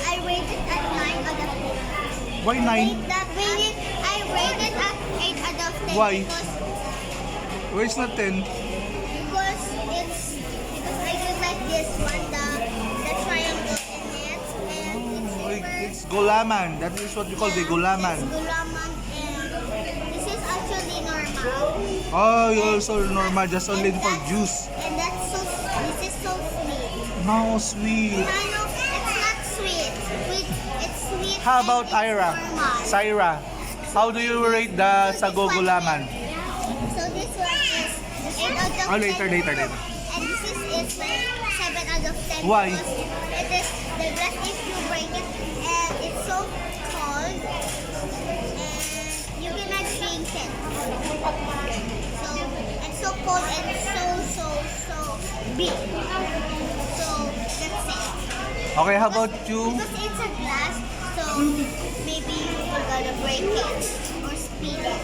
I rated at 9 out of 10. Why 9? I rated at 8 out of 10. Why? Because Why is not 10? because I just like this one, the triangle in it, and It's gulaman. That is what you call the gulaman. It's gulaman, and this is actually normal. Oh, you also normal, just only for juice. And this is so sweet. No, sweet. No, it's not sweet. It's sweet. How about and it's Ira? normal. Syra, how do you rate the sago gulaman? So this one is 8 out of 10. Oh, later. And this is like 7 out of 10. Why? Because it is the best if you break it, and it's so cold, and you cannot drink it. So it's so cold and so big. So that's it. Okay, how about you? Because it's a glass, so maybe we're gonna break it or spin it.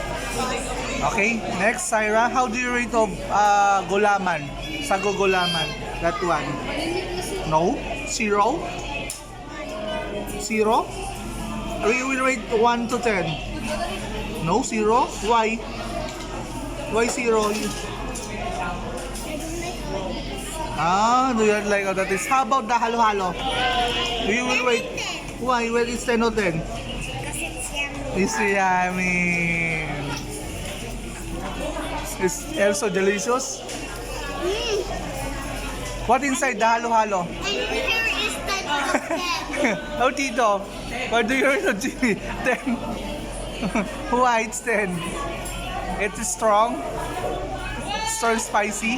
Okay, next, Syra, how do you rate of gulaman? Sago gulaman. That one. No? 0? 0? Or you will rate 1 to 10? No, 0? Why? Why 0? Ah, do you like how that is? How about the halo-halo? You will rate. Why? Well, it's 10 or 10? Because it's yummy. It's yummy. It's also delicious. What inside the halo-halo? And here is 10 out of 10. Oh, Tito, what do you rate of chili? 10. Why it's 10? It's strong? Strong spicy?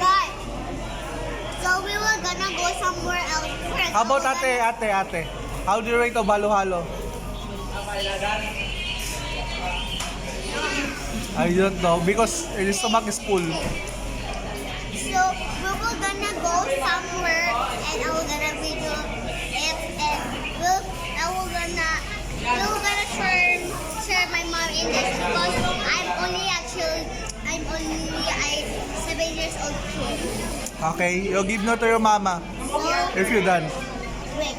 Guys, so we were gonna go somewhere else first. How about ate? How do you rate of halo-halo? I don't know because his stomach is full. So we were gonna go somewhere, and I was gonna video it, and we were gonna share my mom in this because I'm only 7 years old kid. Okay, you give no to your mama So if you're done. wait.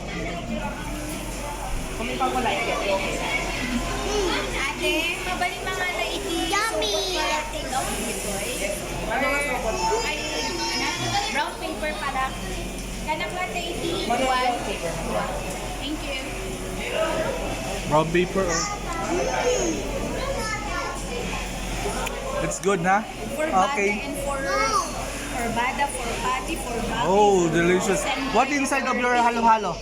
Ate, mabalik mga na Yummy. Ay, brown paper pala. Kanap nga na one. Thank you. Brown paper. It's good, na? For bada Okay. and for bada, for patty, for baki. Oh, delicious. What inside of your halo-halo?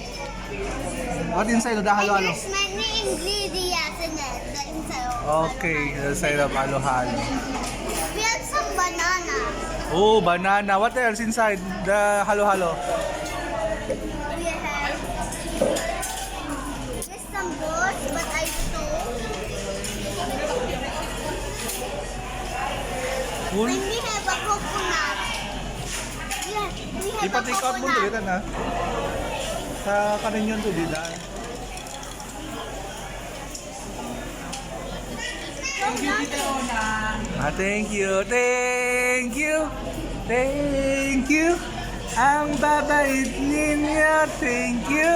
What inside of the And halo-halo? there's many ingredients in it. The inside of Okay, the side of halo-halo. We have some banana. Oh, banana. What else inside the halo-halo? We have there's some balls, but I stole. Full? And we have a coconut. Yeah, we have a Ipatik out mo coconut. dito na. Sa kanin yun to, dito. Thank you. Ang babait ninyo. Thank you.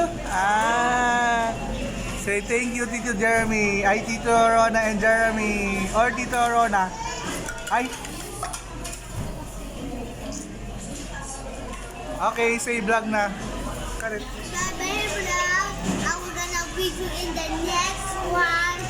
Say thank you, Tito Jeremy. Ay, Tito Rona and Jeremy. Or Tito Rona. Ay. Okay, say vlog na. Correct. Bye-bye, vlog. I will gonna video in the next one.